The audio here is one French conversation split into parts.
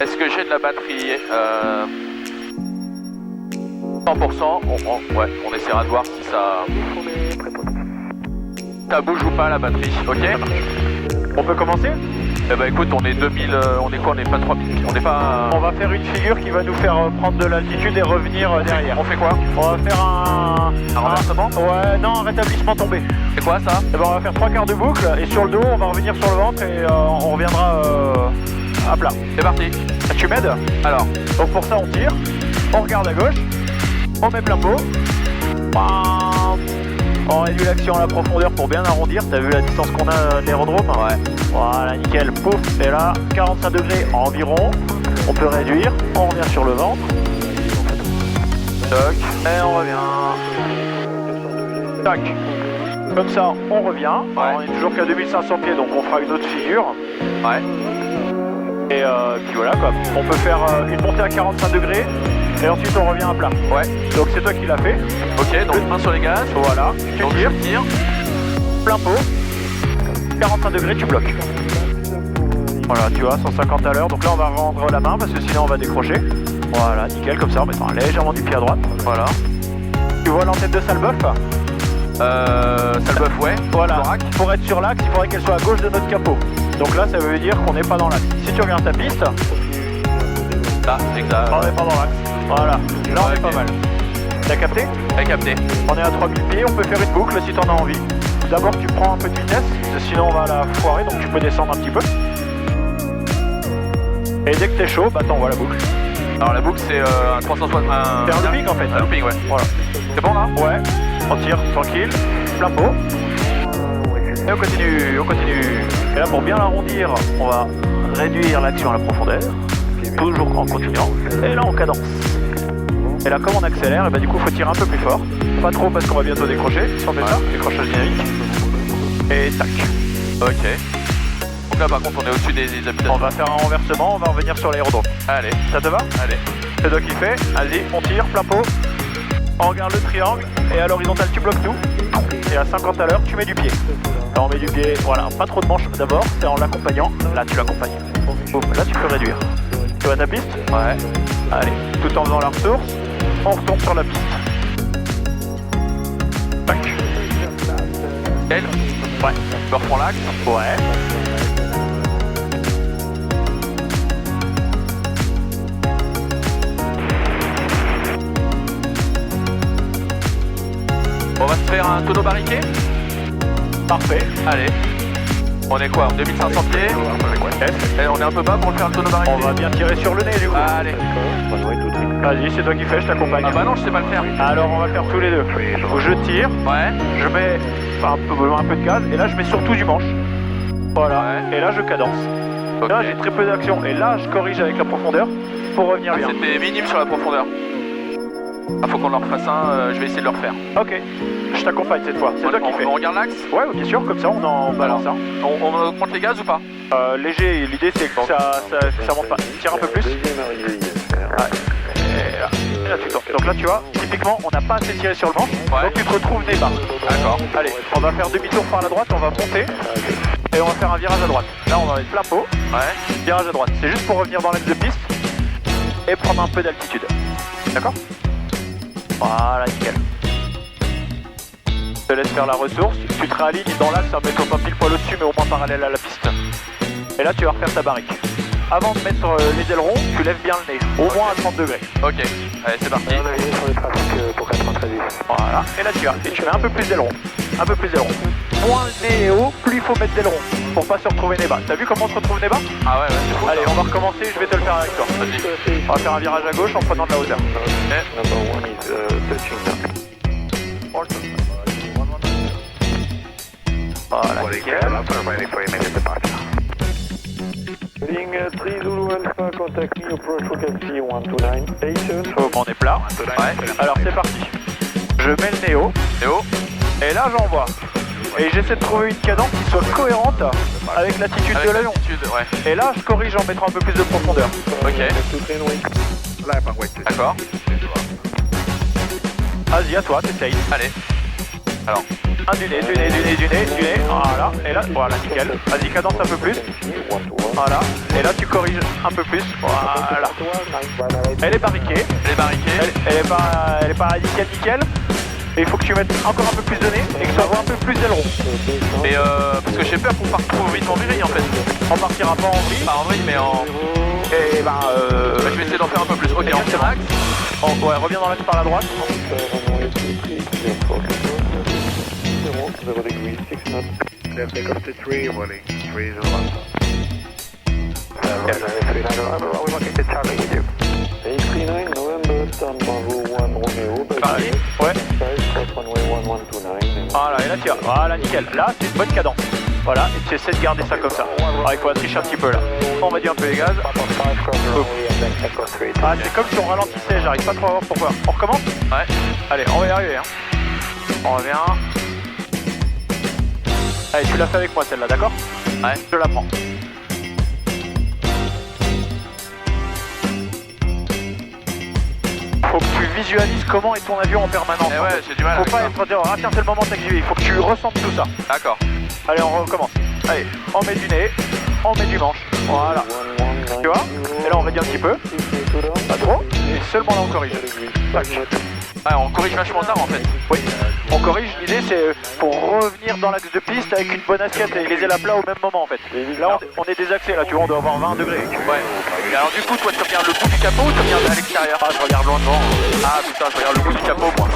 Est-ce que j'ai de la batterie 100%, ouais, on essaiera de voir si ça... Ça bouge ou pas la batterie, ok? On peut commencer? Eh ben écoute, on est 2000, on est quoi? On est pas 3000, on est pas... On va faire une figure qui va nous faire prendre de l'altitude et revenir derrière. On fait quoi? On va faire un renversement? Ouais, non, un rétablissement tombé. C'est quoi ça? Eh ben, on va faire 3 quarts de boucle et sur le dos, on va revenir sur le ventre et on reviendra à plat. C'est parti. Tu m'aides? Alors. Donc pour ça, on tire, on regarde à gauche, on met plein pot. Bam. On réduit l'action à la profondeur pour bien arrondir. T'as vu la distance qu'on a de l'aérodrome? Ouais. Voilà, nickel. Pouf. Et là, 45 degrés environ. On peut réduire. On revient sur le ventre. Toc. Et on revient. Tac. Comme ça, on revient. Ouais. Alors, on est toujours qu'à 2500 pieds, donc on fera une autre figure. Ouais. Et puis voilà quoi. On peut faire une montée à 45 degrés. Et ensuite on revient à plat. Ouais. Donc c'est toi qui l'as fait. Ok, donc main sur les gaz. Voilà. Tu donc tires. Je tire. Plein pot. 45 degrés, tu bloques. Voilà, tu vois, 150 à l'heure. Donc là on va rendre la main parce que sinon on va décrocher. Voilà, nickel, comme ça en mettant légèrement du pied à droite. Voilà. Tu vois l'entête de Salbeuf? Salbeuf, ouais. Voilà. Pour être sur l'axe, il faudrait qu'elle soit à gauche de notre capot. Donc là ça veut dire qu'on n'est pas dans l'axe. Si tu regardes ta piste, là, exact. On n'est pas dans l'axe. Voilà, là on est pas mal. T'as capté? T'as capté. On est à 3000 pieds, on peut faire une boucle si t'en as envie. D'abord tu prends un peu de vitesse, sinon on va la foirer, donc tu peux descendre un petit peu. Et dès que t'es chaud, bah t'envoies la boucle. Alors la boucle c'est un 360... C'est un looping en fait. Un looping, ouais. Voilà. C'est bon là? Ouais. On tire tranquille, plein pot. Et on continue, on continue. Et là pour bien l'arrondir, on va réduire l'action à la profondeur. Toujours en continuant. Et là on cadence. Et là comme on accélère, et bah du coup faut tirer un peu plus fort. Pas trop parce qu'on va bientôt décrocher. Si on fait ça, décrochage dynamique. Et tac. Ok. Donc là par contre on est au-dessus des habitations. On va faire un renversement, on va revenir sur l'aérodrome. Allez. Ça te va? Allez. C'est toi qui fais. Vas-y, on tire, plein pot. On regarde le triangle. Et à l'horizontale tu bloques tout. Et à 50 à l'heure tu mets du pied. Là on met du pied, voilà, pas trop de manches d'abord, c'est en l'accompagnant. Là tu l'accompagnes. Boum, là tu peux réduire. Tu vois ta piste? Ouais. Allez, tout en faisant la ressource, on retourne sur la piste. Tac. Elle? Ouais. Je reprends l'axe? Ouais. On va se faire un tonneau barriqué? Parfait. Allez. On est quoi? 2500 pieds? Et on est un peu bas pour le faire le tonneau barriqué? On va bien tirer sur le nez du coup. Allez. Vas-y, c'est toi qui fais, je t'accompagne. Ah bah non, je sais pas le faire. Alors on va le faire tous les deux. Donc, je tire, Ouais. je mets un peu de gaz, et là je mets surtout du manche. Voilà. Ouais. Et là je cadence. Ok. Là j'ai très peu d'action, et là je corrige avec la profondeur pour revenir bien. C'était minime sur la profondeur. Ah, faut qu'on en refasse un, je vais essayer de le refaire. Ok, je t'accompagne cette fois, c'est toi qui fais. On regarde l'axe? Ouais, bien sûr, comme ça on en balance un. On augmente les gaz ou pas? Léger, l'idée c'est que ça monte pas. Tire un peu plus. Ouais. Et là tu tournes. Donc là tu vois, typiquement on n'a pas assez tiré sur le ventre, Ouais. donc tu te retrouves nez bas. D'accord. Allez, on va faire demi-tour par la droite, on va monter et on va faire un virage à droite. Là on va mettre plein pot, Ouais. virage à droite. C'est juste pour revenir dans l'axe de piste et prendre un peu d'altitude. D'accord? Voilà, nickel. Je te laisse faire la ressource, tu te réalignes dans l'axe en mettant pas pile poil au-dessus mais au moins parallèle à la piste. Et là tu vas refaire ta barrique. Avant de mettre les ailerons, tu lèves bien le nez, au moins à 30 degrés. Ok. Allez, c'est parti. Voilà, et là tu vas, et tu mets un peu plus d'ailerons. Un peu plus d'ailerons. Moins le nez est haut, plus il faut mettre d'ailerons pour pas se retrouver nez bas. T'as vu comment on se retrouve nez bas? Ah ouais, c'est cool. Allez, on va recommencer, je vais te le faire avec toi. Vas-y. On va faire un virage à gauche en prenant de la hauteur. Voilà, nickel. Heading 3 Zulu Alpha, contact me, approach frequency 129. On est plat. Ouais. Alors c'est parti. Je mets le nez haut, Théo? et là j'envoie. Et j'essaie de trouver une cadence qui soit cohérente avec l'attitude de l'avion. Ouais. Et là je corrige en mettant un peu plus de profondeur. Ok. D'accord. Vas-y, à toi, t'essayes. Allez. Alors, un du nez, voilà, et là, voilà, nickel. Vas-y, cadence un peu plus, voilà, et là tu corriges un peu plus, voilà. Elle est barriquée, elle est pas nickel, et il faut que tu mettes encore un peu plus de nez, et que ça voit un peu plus d'aileron. mais parce que j'ai peur qu'on parte trop vite en vrille en fait. On partira pas en vrille, Pas en vrille, mais en... et bah, je vais essayer d'en faire un peu plus. Ok, en max. Ouais, reviens dans l'axe par la droite. 0 degrees, 6 knots. Left take off to 3, running 301. We're working to Charlie with you. 839, November, stand Bravo 1 Romeo. Pareil, ouais. Cross runway 1129. Voilà, et là tu as, voilà, nickel. Là, c'est une bonne cadence. Voilà, et tu essaies de garder ça comme ça. Ah, il faut tricher un petit peu là. On va dire un peu les gaz. Ah, c'est comme si on ralentissait, j'arrive pas trop à voir pourquoi. On recommence? Ouais. Allez, on va y arriver. Hein. On revient. Allez, tu l'as fait avec moi celle-là, d'accord? Ouais. Je la prends. Faut que tu visualises comment est ton avion en permanence. Eh ouais, j'ai du mal Faut avec pas ça. être dire, ah tiens, c'est le moment de t'activer. Il faut que tu ressentes tout ça. D'accord. Allez, on recommence. Allez, on met du nez, on met du manche. Voilà. Tu vois? Et là, on réduit un petit peu. Pas trop. Et seulement là, on corrige. Tac. Ouais, on corrige vachement tard en fait. Oui. On corrige, l'idée c'est pour revenir dans l'axe de piste avec une bonne assiette et les ailes à plat au même moment en fait. Là on est désaxé, là tu vois on doit avoir 20 degrés. Ouais. Et alors du coup, toi tu regardes le bout du capot ou tu regardes à l'extérieur? Ah je regarde loin devant. Ah putain, je regarde le bout du capot moi.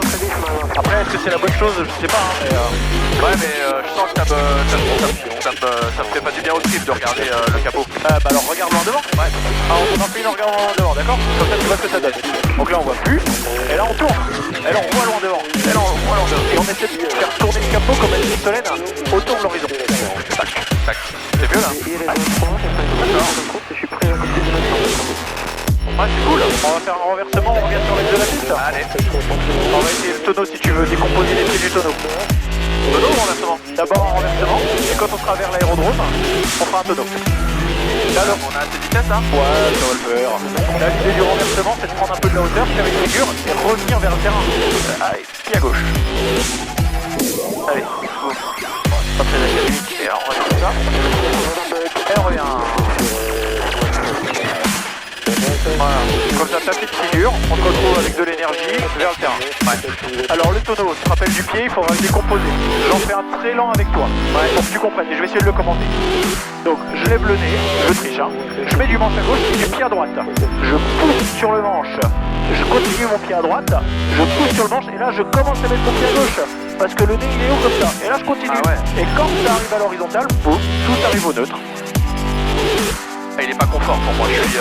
Après est-ce que c'est la bonne chose? Je sais pas hein, mais Ouais, mais je sens que ça me fait pas du bien au trip de regarder le capot. bah alors regarde loin devant. Ouais. Alors on en fait une, on regarde loin devant, d'accord? Comme ça tu vois ce que ça donne. Donc là on voit plus, et là on tourne. Et là on voit loin devant. Et là on voit loin devant. Et on essaie de faire tourner le capot comme une pistolène autour de l'horizon. Tac, tac. C'est mieux là? Je suis prêt à côté de la Ouais c'est cool, on va faire un renversement, on revient sur les de la piste. Allez. On va essayer le tonneau si tu veux, décomposer les pieds du tonneau. Tonneau ou renversement? D'abord un renversement, et quand on sera vers l'aérodrome, on fera un tonneau. Là, On a assez de vitesse hein? ouais, ça va le faire. Là, l'idée du renversement, c'est de prendre un peu de la hauteur, faire une figure et revenir vers le terrain. Allez, pied à gauche. Allez, pas très académique, et on revient comme ça. Et on revient. Voilà, comme ça, ta petite figure, on se retrouve avec de l'énergie vers le terrain. Ouais. Alors le tonneau, tu te rappelles du pied, il faudra le décomposer. J'en fais un très lent avec toi, pour que tu comprennes, et je vais essayer de le commenter. Donc je lève le nez, je triche, hein. Je mets du manche à gauche et du pied à droite. Je pousse sur le manche, je continue mon pied à droite, je pousse sur le manche et là je commence à mettre mon pied à gauche. Parce que le nez il est haut comme ça, et là je continue. Ah ouais. Et quand ça arrive à l'horizontale, boum, tout arrive au neutre. Ah, il est pas confort pour moi. Je suis,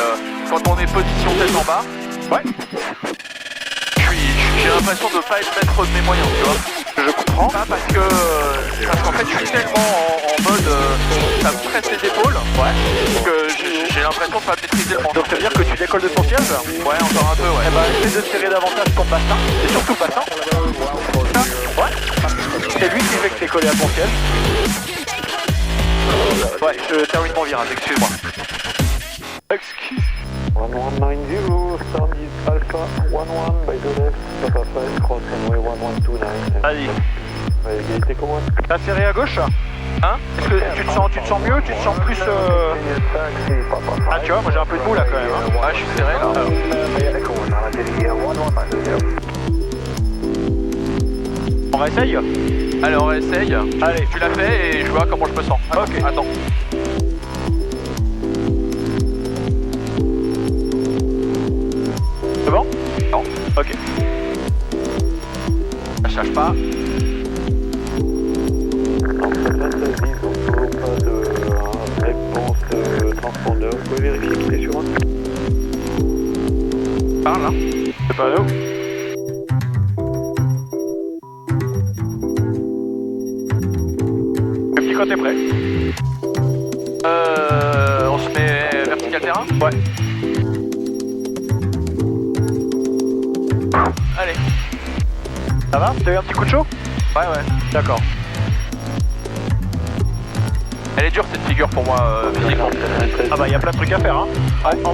quand on est position tête en bas, Ouais. j'ai l'impression de pas être maître de mes moyens, tu vois. Je comprends. Pas parce qu'en fait je suis tellement en mode ça me presse les épaules que j'ai l'impression de pas maîtriser le manche. Donc ça veut dire que tu décolles de ton siège? Ouais, encore un peu, ouais. Eh ben, essaie de serrer davantage ton bassin, et surtout bassin. Ouais. C'est lui qui fait que t'es collé à ton siège. Ouais, je termine mon virage, excuse-moi. Excuse. 1190, stand is Alpha 11 by the left, Papa 5, cross runway 1129. Vas-y. Égalité comme one. T'as serré à gauche? Hein? Est-ce que tu te sens mieux? Tu te sens plus Ah tu vois, moi j'ai un peu de mou là quand même. Hein. Ouais, je suis serré là. On réessaye? Allez, on réessaye. Allez. Tu l'as fait et je vois comment je me sens. Ok. Attends. C'est bon? Non. Ok. Ça cherche pas. Pas de réponse transpondeur. Vous pouvez vérifier qu'il est sur un. Parle hein. C'est pas nous. Le petit quand t'es prêt. On se met vertical terrain. Ouais. Allez. Ça va? T'as eu un petit coup de chaud? Ouais, ouais. D'accord. Elle est dure cette figure pour moi physiquement. Ah bah il y a plein de trucs à faire hein.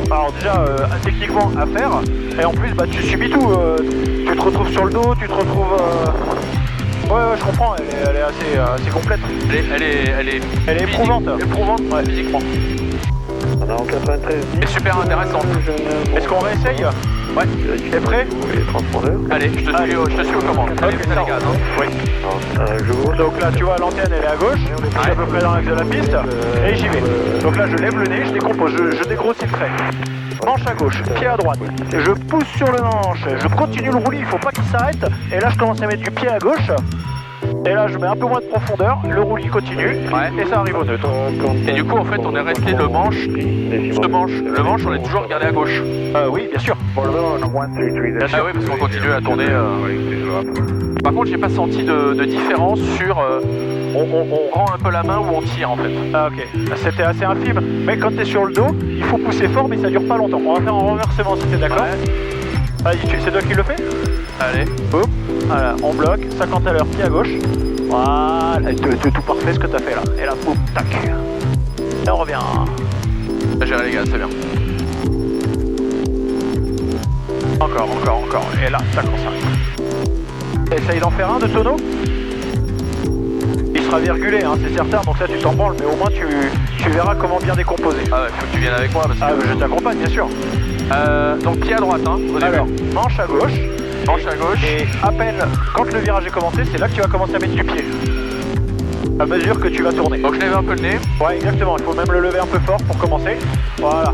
Alors déjà techniquement à faire et en plus bah tu subis tout. Tu te retrouves sur le dos, tu te retrouves Ouais, je comprends, elle est assez complète. Elle est éprouvante. Éprouvante, ouais, physiquement. On est en 93. Et super intéressante. Est-ce qu'on réessaye? Ouais. T'es prêt? Oui, transpondeur. Allez, je te suis aux commandes. Allez, Ok, vous ça les gars, roule. hein. Oui. Jour. Donc là, tu vois, l'antenne, elle est à gauche. Je suis à peu près dans l'axe de la piste. Et j'y vais. Donc là, je lève le nez, je décompose, je dégrossis le trait. Manche à gauche, pied à droite. Je pousse sur le manche. Je continue le roulis, il faut pas qu'il s'arrête. Et là, je commence à mettre du pied à gauche. Et là, je mets un peu moins de profondeur. Le roulis continue. Ouais. Et ça arrive au neutre. Et du coup, en fait, on est resté le manche, le manche, on est toujours regardé à gauche. Oui, bien sûr. Ah oui, parce qu'on continue à tourner. Par contre, j'ai pas senti de différence sur. On rend un peu la main ou on tire en fait. Ah ok, c'était assez infime. Mais quand t'es sur le dos, il faut pousser fort, mais ça dure pas longtemps. On va faire un renversement si t'es d'accord. Ouais. Vas-y, c'est toi qui le fais? Allez. Boum. Voilà, on bloque, 50 à l'heure, pied à gauche. Voilà, c'est tout parfait ce que t'as fait là. Et là, boum, tac. Et on revient. Là, j'ai les gars, c'est bien. Encore. Et là, tac, on s'arrête. Essaye d'en faire un de tonneau. Il sera virgulé, hein, c'est certain, donc ça tu t'en branles, mais au moins tu verras comment bien décomposer. Ah ouais, faut que tu viennes avec moi parce que. Ah, je t'accompagne, bien sûr. Donc pied à droite, hein, au début. Alors, manche à gauche. Manche à gauche. Et à peine, quand le virage est commencé, c'est là que tu vas commencer à mettre du pied. À mesure que tu vas tourner. Donc je lève un peu le nez. Ouais, exactement, il faut même le lever un peu fort pour commencer. Voilà.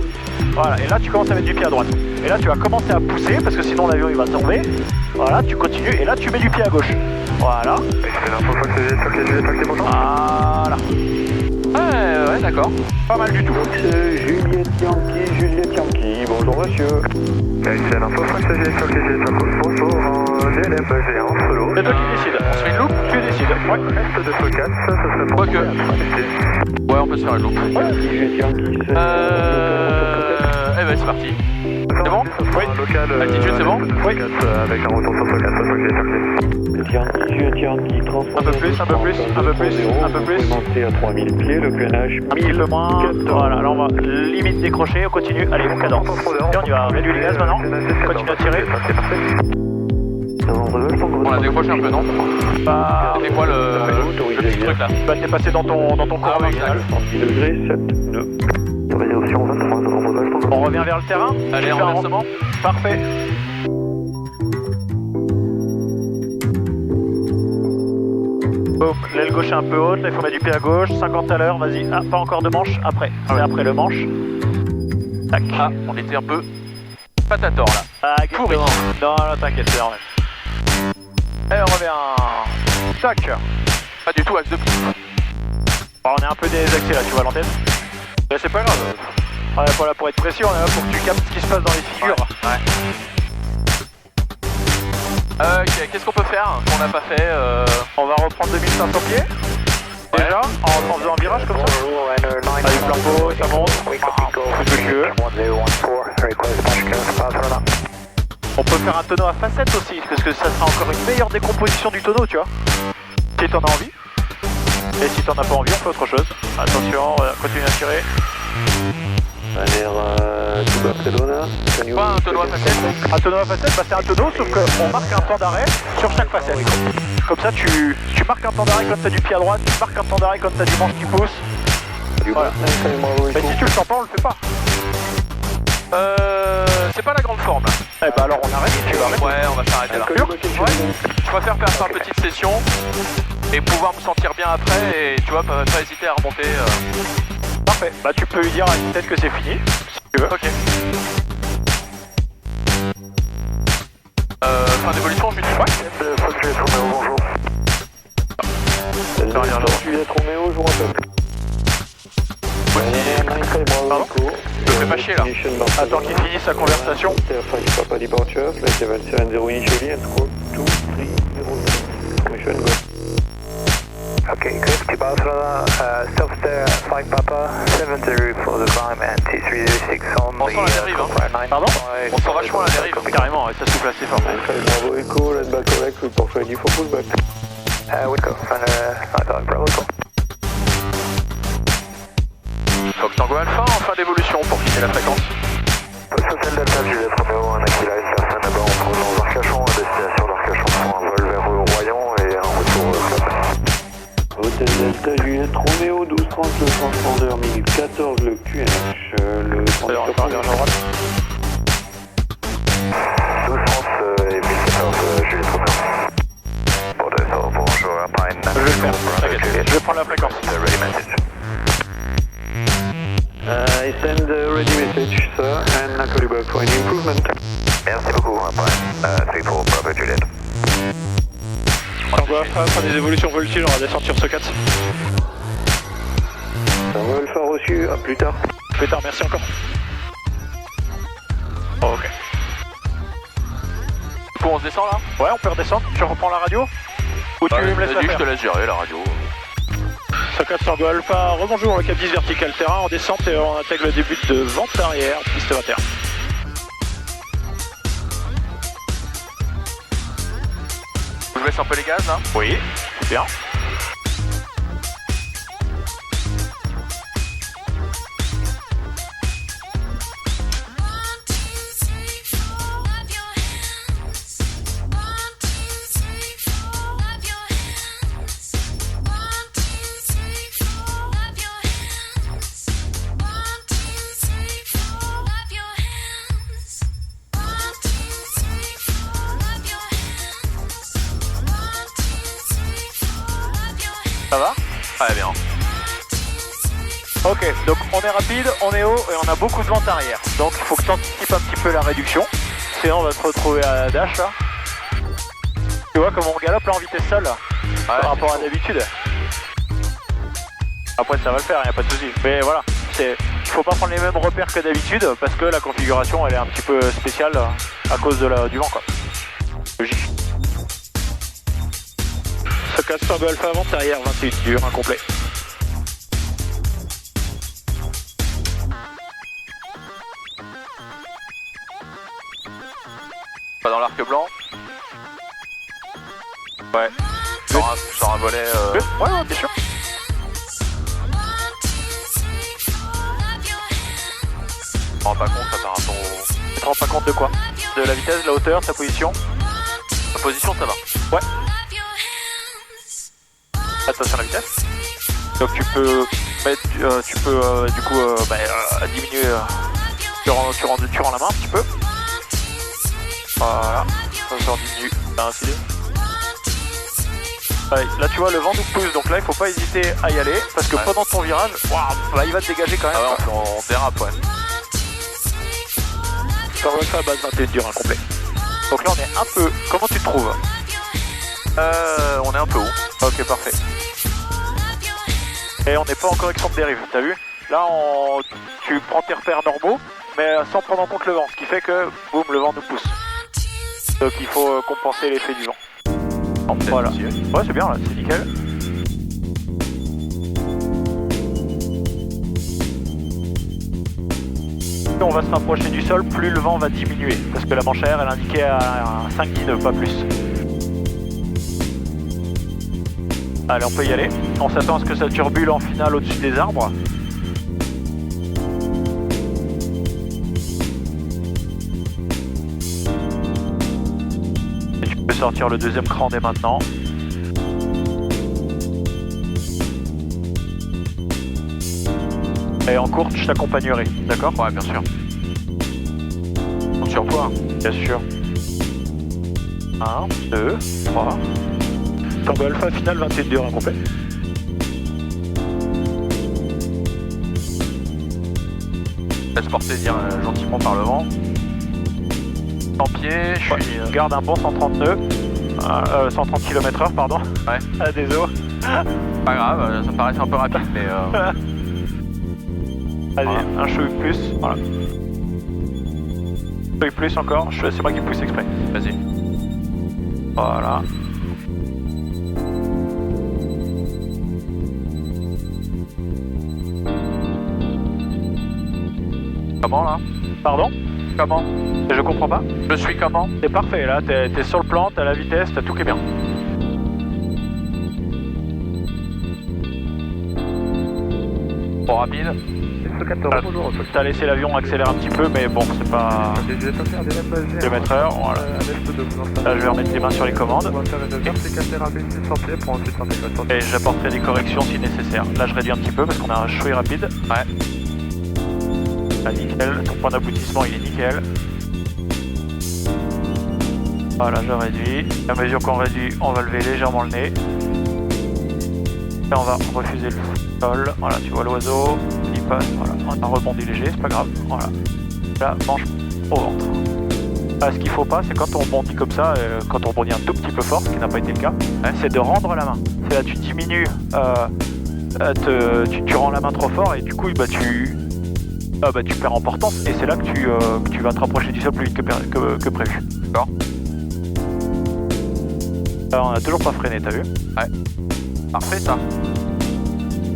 Et là tu commences à mettre du pied à droite. Et là tu vas commencer à pousser, parce que sinon l'avion il va tomber. Voilà, tu continues, et là tu mets du pied à gauche. Voilà. Voilà. Ouais, d'accord. Pas mal du tout. Juliette Yankee, bonjour monsieur. C'est toi qui décides. On se fait une loupe. Tu décides. Ouais. Quoique. Ouais, on peut se faire une loupe. Juliette Yankee, Eh ben c'est parti. C'est bon? Oui. Altitude, c'est bon? Oui. avec un retour sur Juliette Yankee, transport. Un peu plus. Vous montez à 3000 pieds, le PNH. Un petit peu moins. Voilà, là on va limite décrocher, on continue. Allez, on cadence. Et on y va, réduire les gaz maintenant. Continue à tirer. On la décroche un peu, non? Bah, C'est quoi le petit truc là? bah t'es passé dans ton courant oui, original. 10 degrés, 7 nœuds. Résolution 23 novembre. On revient vers le terrain. Allez, Tu fais un renversement. Parfait. Boum, l'aile gauche est un peu haute, là il faut mettre du pied à gauche, 50 à l'heure, vas-y. Ah, pas encore de manche, après. C'est après le manche. Tac. Ah, on était un peu patator là. Ah, Pourri. Non, t'inquiète, c'est normal. Et on revient. Tac. Pas du tout axe de piste. Bon, on est un peu désaxé là, tu vois l'antenne. Mais c'est pas grave. On est pas là pour être précis, on est là pour que tu captes ce qui se passe dans les figures. Ouais. Ok, qu'est-ce qu'on peut faire qu'on n'a pas fait On va reprendre 2500 pieds. Déjà, en faisant un virage comme ça. Allez, plein pot, ça monte. Plus que tu veux. On peut faire un tonneau à facettes aussi, parce que ça sera encore une meilleure décomposition du tonneau, tu vois. Si t'en as envie. Et si t'en as pas envie, on fait autre chose. Attention, continue à tirer. Pas un tonneau à facettes. Un tonneau à facettes, bah c'est un tonneau, sauf qu'on marque un temps d'arrêt sur chaque facette. Comme ça, tu marques un temps d'arrêt quand t'as du pied à droite, tu marques un temps d'arrêt quand t'as du manche qui pousse. Voilà. Mais si tu le sens pas, on le fait pas. C'est pas la grande forme. Eh bah alors on arrête, tu vas arrêter. Ouais, on va s'arrêter là. Ouais. Je préfère faire ça en petite session et pouvoir me sentir bien après et tu vois, pas hésiter à remonter. Parfait. Bah tu peux lui dire peut-être que c'est fini, si tu veux. Ok. Fin d'évolution, je lui dis Bonjour. Juliette Roméo, je vous rappelle. Pardon? Je me fais pas chier là. Attends qu'il finisse sa conversation. Papa departure, flight 770 initially and squawk 2300. Commission go. Okay, good. Keep out stop there, 5 Papa, 70 for the climb and T306 on On sent la dérive, hein. Pardon? On sent vachement la dérive. Carrément, ouais, ça souffle assez fort. Bravo Echo, red back correct, report ready for pullback. Wilco, Bravo Echo. Fox Tango Alpha en fin d'évolution pour quitter la fréquence. Hôtel Delta, Juliette Roméo, un Aquila, personne à bord en provenance d'Arcachon, à destination d'Arcachon pour un vol vers Royan et un retour vitesse Delta Juliette Roméo, 1230 le transpondeur, 1014 le QNH, le transpondeur. 1230 et 1014 Juliette Roméo. Bonjour, Alpine. Je vais le faire, t'inquiète, je vais prendre la fréquence. Ready message. I send a ready message, sir, and I call you back for any improvement. Merci beaucoup, Alpine. 34 Bravo Juliette. Tango Alpha, faire des évolutions volatiles, on va descendre sur ce 4. Tango Alpha reçu, à plus tard. Plus tard, merci encore. Oh, ok. Du coup, on se descend là? Ouais, on peut redescendre, tu reprends la radio? Ou tu me laisses la Vas-y, je faire? te laisse gérer la radio. Socat Tango Alpha, rebonjour, le cap 10 vertical terrain, en descente et on intègre le début de vente arrière, piste 21. Je baisse un peu les gaz là? Oui, c'est bien. Ça va? Très bien. Ok, donc on est rapide, on est haut et on a beaucoup de vente arrière. Donc il faut que tu anticipes un petit peu la réduction. Sinon on va se retrouver à la dash là. Tu vois comment on galope là en vitesse seule par rapport à d'habitude. Après ça va le faire, y a pas de souci. Mais voilà, il faut pas prendre les mêmes repères que d'habitude parce que la configuration elle est un petit peu spéciale à cause de du vent quoi. Logique. Ce casse Tango Alpha vente arrière 21 dur, incomplet. Pas dans l'arc blanc? Ouais. Sur un volet. Ouais, bien sûr. Je me rends pas compte ça par rapport au. Tu te rends pas compte de quoi? De la vitesse, de la hauteur, sa position? La position ça va. Ouais. Attention à la vitesse. Donc tu peux mettre, du coup diminuer. Tu rends la main un petit peu. Voilà. Ça diminue. Ainsi. Ouais, là tu vois le vent nous pousse, donc là il faut pas hésiter à y aller parce que pendant ton virage, il va te dégager quand même. Ah ouais, on dérape ouais. Tango Alpha base 21 dur incomplet. Donc là on est un peu. Comment tu te trouves? On est un peu haut. Ok parfait. Et on n'est pas en correction de dérive, t'as vu? Là tu prends tes repères normaux mais sans prendre en compte le vent, ce qui fait que boum le vent nous pousse. Donc il faut compenser l'effet du vent. Voilà. Ouais c'est bien là, c'est nickel. On va se rapprocher du sol, plus le vent va diminuer, parce que la manche à air elle indiquait à 5-10 nœuds, pas plus. Allez, on peut y aller. On s'attend à ce que ça turbule en finale au-dessus des arbres. Et tu peux sortir le deuxième cran dès maintenant. Et en courte, je t'accompagnerai, d'accord? Ouais, bien sûr. On surpoids. Bien sûr. 1, 2, 3. Tango Alpha final 21 heures incomplet. Laisse porter gentiment par le vent. En pied, je suis. Garde un bon 130 nœuds. 130 km/h, pardon. Ouais. Ah, désolé. Pas grave, ça paraît un peu rapide, mais. Allez, voilà. un cheveu plus. Voilà. Cheveu plus encore. C'est moi qui pousse exprès. Vas-y. Voilà. Comment là? Pardon? Comment? Je comprends pas. Je suis comment? C'est parfait là, t'es sur le plan, t'as la vitesse, t'as tout qui est bien. Trop rapide? T'as laissé l'avion accélérer un petit peu, mais bon, c'est pas... km/h, voilà. Là, je vais remettre les mains sur les commandes. Et j'apporterai des corrections si nécessaire. Là, je réduis un petit peu parce qu'on a un chouï rapide. Ouais. Là, nickel. Ton point d'aboutissement, il est nickel. Voilà, je réduis. À mesure qu'on réduit, on va lever légèrement le nez. Et on va refuser le sol. Voilà, tu vois l'oiseau, il passe. Voilà, on a un rebondi léger, c'est pas grave. Voilà. Là, manche au ventre. Là, ce qu'il faut pas, c'est quand on rebondit comme ça, quand on rebondit un tout petit peu fort, ce qui n'a pas été le cas, c'est de rendre la main. C'est là, tu diminues, tu rends la main trop fort et du coup, tu perds en portance et c'est là que tu vas te rapprocher du sol plus vite que prévu. D'accord. On a toujours pas freiné, t'as vu? Ouais. Parfait ça.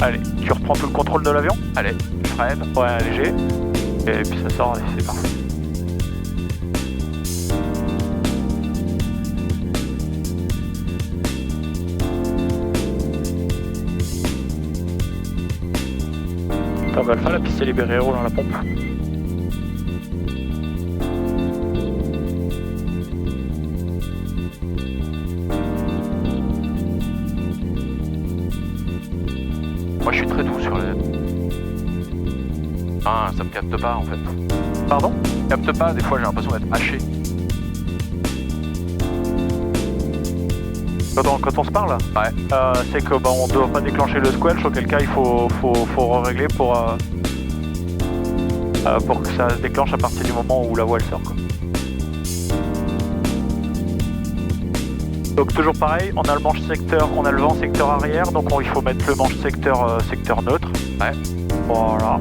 Allez, tu reprends tout le contrôle de l'avion? Allez, je freine. Ouais, léger. Et puis ça sort, c'est parfait. Top Alpha, la piste est libérée, roule dans la pompe. Moi je suis très doux sur les... Ah, ça me capte pas en fait. Pardon? Ça me capte pas, des fois j'ai l'impression d'être haché. Quand on se parle? Ouais. C'est que on ne doit pas déclencher le squelch, auquel cas il faut régler pour que ça se déclenche à partir du moment où la voile sort, quoi. Donc toujours pareil, on a le manche secteur, on a le vent secteur arrière, donc il faut mettre le manche secteur neutre. Ouais. Voilà.